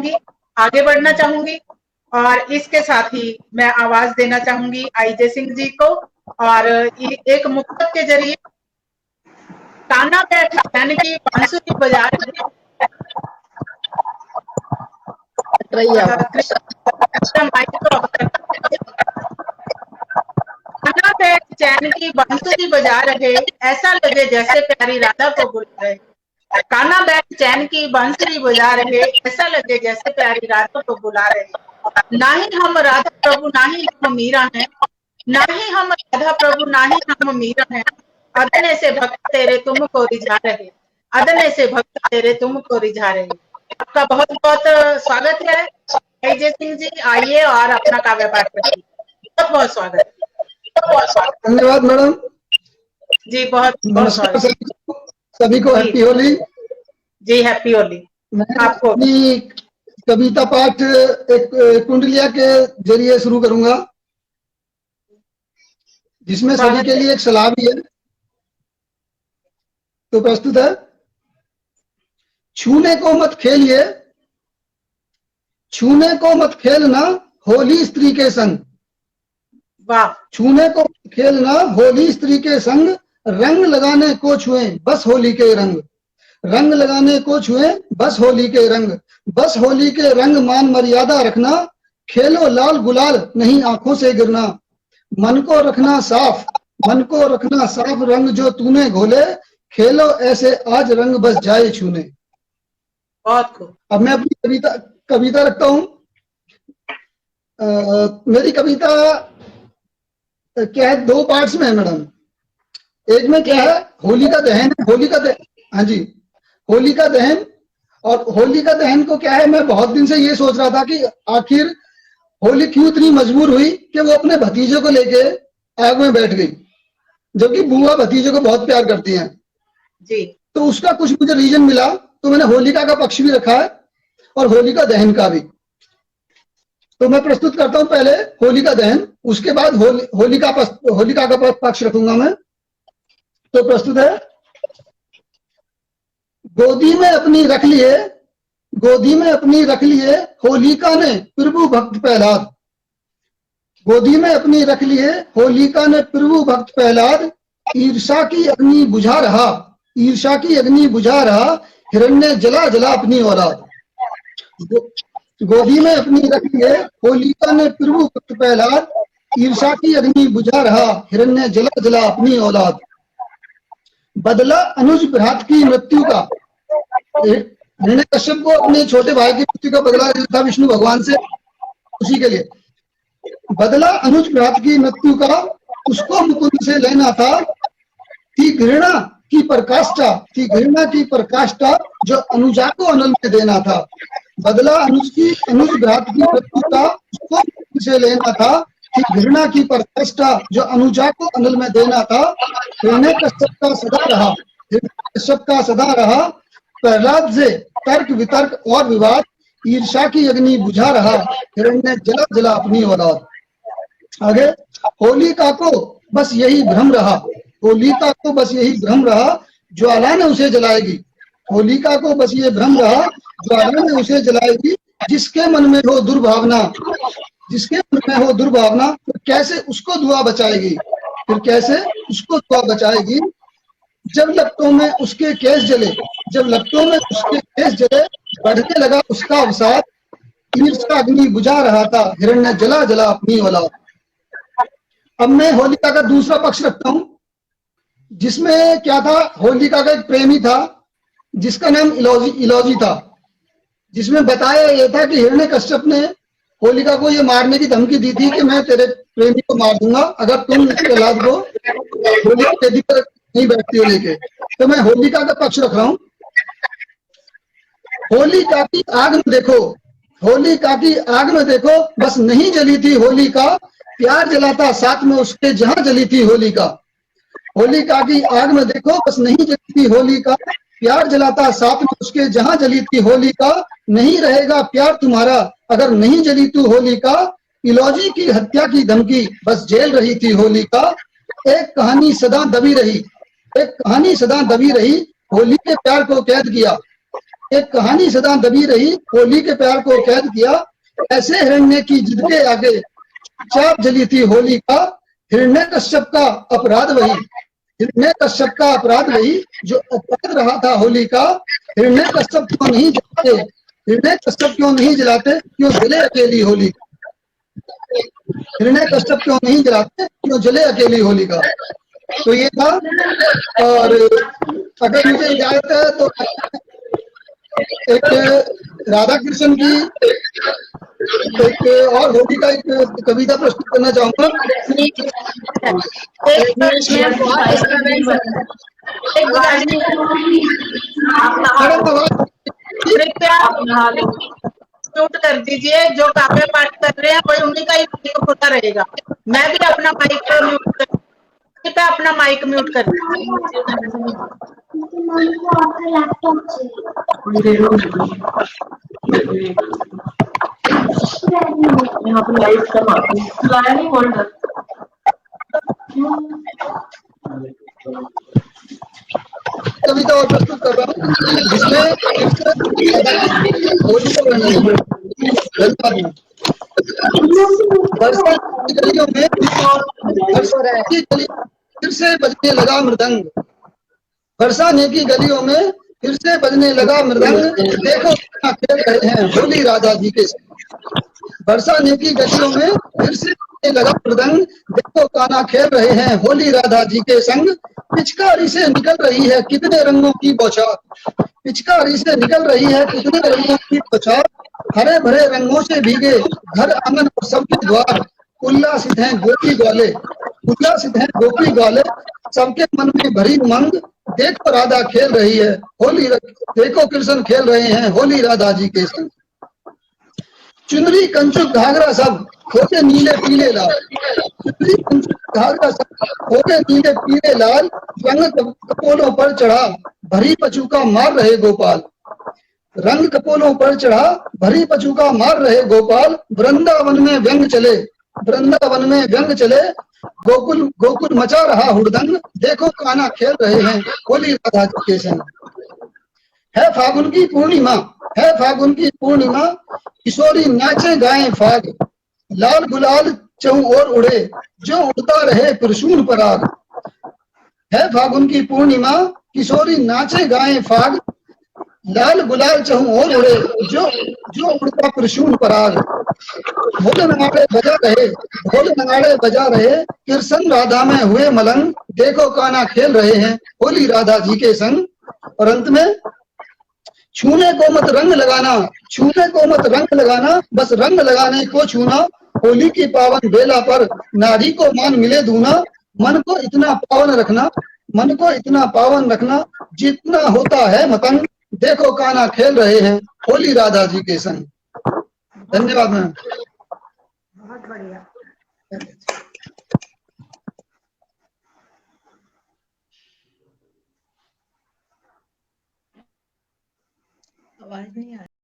चाहूंगी, आगे बढ़ना चाहूंगी। और इसके साथ ही मैं आवाज देना चाहूंगी आईजे सिंह जी को। और एक मुक्तक के जरिए काना बैठ चैन की बांसुरी बजा रहे माइक को काना बैठ चैन की बांसुरी बजा रहे, ऐसा लगे जैसे प्यारी राधा को बुला रहे। काना बैठ चैन की बांसुरी बजा रहे, ऐसा लगे जैसे प्यारी राधा को बुला रहे। ना ही हम राधा प्रभु ना ही हम मीरा हैं, ना ही हम राधा प्रभु ना ही हम मीरा हैं। अदने से भक्त तेरे तुमको रिझा रहे, अदने से भक्त तेरे तुमको रिझा रहे। आपका बहुत बहुत स्वागत है अजय सिंह जी, आइए और अपना काव्य पाठ करिए। बहुत बहुत स्वागत। धन्यवाद मैडम जी, बहुत बहुत नमस्कार स्वागत। सभी को हैप्पी होली जी, हैप्पी होली आपको। अपनी कविता पाठ एक कुंडलिया के जरिए शुरू करूंगा, जिसमें सभी के लिए एक सलाह भी है। तो प्रस्तुत है। छूने को मत खेलिए, छूने को मत खेलना होली स्त्री के संग। वाह। छूने को मत खेलना होली स्त्री के संग, रंग लगाने को छुए बस होली के रंग। रंग लगाने को छुए बस होली के रंग, बस होली के रंग मान मर्यादा रखना। खेलो लाल गुलाल नहीं आंखों से गिरना, मन को रखना साफ, मन को रखना साफ, रंग जो तूने घोले खेलो ऐसे आज रंग बस जाए छूने। बहुत खूब। अब मैं अपनी कविता रखता हूँ। मेरी कविता क्या है, दो पार्ट्स में है मैडम। एक में क्या है, होली का दहन, होली का दहन, हाँ जी, होली का दहन। और होली का दहन को क्या है, मैं बहुत दिन से ये सोच रहा था कि आखिर होली क्यों इतनी मजबूर हुई कि वो अपने भतीजे को लेके आग में बैठ गई, जो कि बुआ भतीजे को बहुत प्यार करती हैं जी। तो उसका कुछ मुझे रीजन मिला, तो मैंने होलिका का पक्ष भी रखा है और होलिका दहन का भी। तो मैं प्रस्तुत करता हूं पहले होलिका दहन, उसके बाद होलिका का पक्ष रखूंगा मैं। तो प्रस्तुत है। गोदी में अपनी रख लिए, गोदी में अपनी रख लिए होलिका ने प्रभु भक्त प्रहलाद। गोदी में अपनी रख लिए होलिका ने प्रभु भक्त प्रहलाद। ईर्षा की अग्नि बुझा रहा, ईर्षा की अग्नि बुझा रहा, हिरण्य जला जला अपनी औलाद। गोदी में अपनी रख लिए होलिका ने प्रभु भक्त प्रहलाद। ईर्षा की अग्नि बुझा रहा, हिरण्य जला जला अपनी औलाद। बदला अनुज भ्रात की मृत्यु का, हिरण्यकश्यप को अपने छोटे भाई की मृत्यु का बदला लेना था विष्णु भगवान से, उसी के लिए बदला अनुज भ्रात की मृत्यु का, उसको मुकुंद से लेना था। थी घृणा की प्रकाष्ठा, थी घृणा की प्रकाष्ठा जो अनुजा को अनल में देना था। बदला अनुज भ्रात की मृत्यु का, उसको मुकुंद से लेना था। थी घृणा की प्रकाष्ठा जो अनुजा को अनल में देना था। हिरण्यकश्यप का सदा रहा, हिरण्यकश्यप का सदा रहा, प्रहलाद से तर्क वितर्क और विवाद। ईर्षा की अग्नि बुझा रहा, हिरण्य जला जला अपनी औलाद। आगे, होलिका को बस यही भ्रम रहा, होलिका को बस यही भ्रम रहा, ज्वाला ने उसे जलाएगी। होलिका को बस ये भ्रम रहा, ज्वाला ने उसे जलाएगी। जिसके मन में हो दुर्भावना, जिसके मन में हो दुर्भावना, फिर कैसे उसको धुआं बचाएगी, फिर कैसे उसको धुआं बचाएगी। जब लपटों में उसके केस जले, जब लपटों में उसके केस जले, बढ़ने लगा उसका अवसाद। ईर्षा अग्नि बुझा रहा था, हिरण्य जला जला अपनी औलाद। अब मैं होलिका का दूसरा पक्ष रखता हूं, जिसमें क्या था, होलिका का एक प्रेमी था जिसका नाम इलौजी था, जिसमें बताया यह था कि हिरण्यकश्यप ने होलिका को ये मारने की धमकी दी थी कि मैं तेरे प्रेमी को मार दूंगा अगर तुम प्रहलाद को होलिका वेदी पर नहीं बैठती हो लेके। तो मैं होलिका का पक्ष रख रहा हूं। होलिका की आग में देखो, होलिका की आग में देखो, बस नहीं जली थी होलिका, प्यार जलाता साथ में उसके जहां जली थी होलिका। होलिका की आग में देखो, बस नहीं जली थी होलिका, प्यार जलाता साथ में उसके जहां जली थी होलिका। नहीं रहेगा प्यार तुम्हारा अगर नहीं जली तू होलिका। इलौजी की हत्या की धमकी बस जेल रही थी होलिका। एक कहानी सदा दबी रही, एक कहानी सदा दबी रही, होली के प्यार को कैद किया, एक कहानी सदा दबी रही, होली के प्यार को कैद किया। ऐसे हिरण्य की जिद के आगे चाप जली थी होली का। हिरण्यकश्यप का अपराध वही, हिरण्यकश्यप का अपराध वही जो अपराध रहा था होली का। हिरण्यकश्यप क्यों नहीं जलाते, हिरण्यकश्यप क्यों नहीं जलाते, क्यों जले अकेली होली। हिरण्यकश्यप क्यों नहीं जलाते, क्यों जले अकेली होली का। तो ये था। और अगर मुझे इजाजत है तो एक राधा कृष्ण की एक और होली का एक कविता प्रस्तुत करना चाहूंगा। एक मिनट में एक मैडम आवाज कृपया म्यूट कर दीजिए। जो काव्य पाठ कर रहे हैं वही उन्हीं का ही माइक होता रहेगा। मैं भी अपना माइक म्यूट कर, कृपया अपना माइक म्यूट कर यहाँ पर लाइट कम आती है, चलाया नहीं होल्डर। कविता और प्रस्तुत कर रहा हूँ जिसमें होली का वर्णन है। धन्यवाद। बरसा की गलियों में, बरसा की गली फिर से बजने लगा मृदंग। बरसाने की गलियों में फिर से बजने लगा मृदंग। देखो कहाँ खेल रहे हैं होली राधा जी के संग। बरसाने की गलियों में फिर से बजने लगा मृदंग। देखो कान्हा खेल रहे हैं होली राधा जी के संग। पिचकारी से निकल रही है कितने रंगों की बौछार, पिचकारी से निकल रही है कितने रंगों की बौछार। हरे भरे रंगों से भीगे घर आंगन और सबके द्वार। उल्लासित हैं गोपी ग्वाले, उल्लासित हैं गोपी ग्वाले, सबके मन में भरी उमंग। देखो राधा खेल रही है होली, देखो कृष्ण खेल रहे हैं होली राधा जी के संग। चुनरी कंचुक घाघरा सब होते नीले पीले लाल, चुनरी कंचुक घाघरा सब होते नीले पीले लाल। रंग कपोलों पर चढ़ा भरी पचूका मार रहे गोपाल, रंग कपोलों पर चढ़ा भरी पचूका मार रहे गोपाल। वृंदावन में व्यंग चले, वृंदावन में व्यंग चले, गोकुल गोकुल मचा रहा हुड़दंग। देखो कान्हा खेल रहे हैं होली राधा जी के संग। है फागुन की पूर्णिमा, है फागुन की पूर्णिमा, किशोरी नाचे गाएं फाग। लाल गुलाल चहु और उड़े जो उड़ता रहे पुरसून पराग। है फागुन की पूर्णिमा, किशोरी नाचे गाएं फाग। लाल गुलाल चहु और उड़े जो जो उड़ता पुरसून पराग। ढोल नगाड़े बजा रहे, ढोल नगाड़े बजा रहे, कृष्ण राधा में हुए मलंग। देखो कान्हा खेल रहे हैं होली राधा जी के संग। और अंत में छूने को मत रंग लगाना, छूने को मत रंग लगाना, बस रंग लगाने को छूना। होली की पावन बेला पर नारी को मान मिले दूना। मन को इतना पावन रखना, मन को इतना पावन रखना, जितना होता है मतंग। देखो कान्हा खेल रहे हैं होली राधा जी के संग। धन्यवाद मैम। बहुत बढ़िया। आवाज नहीं आ रही।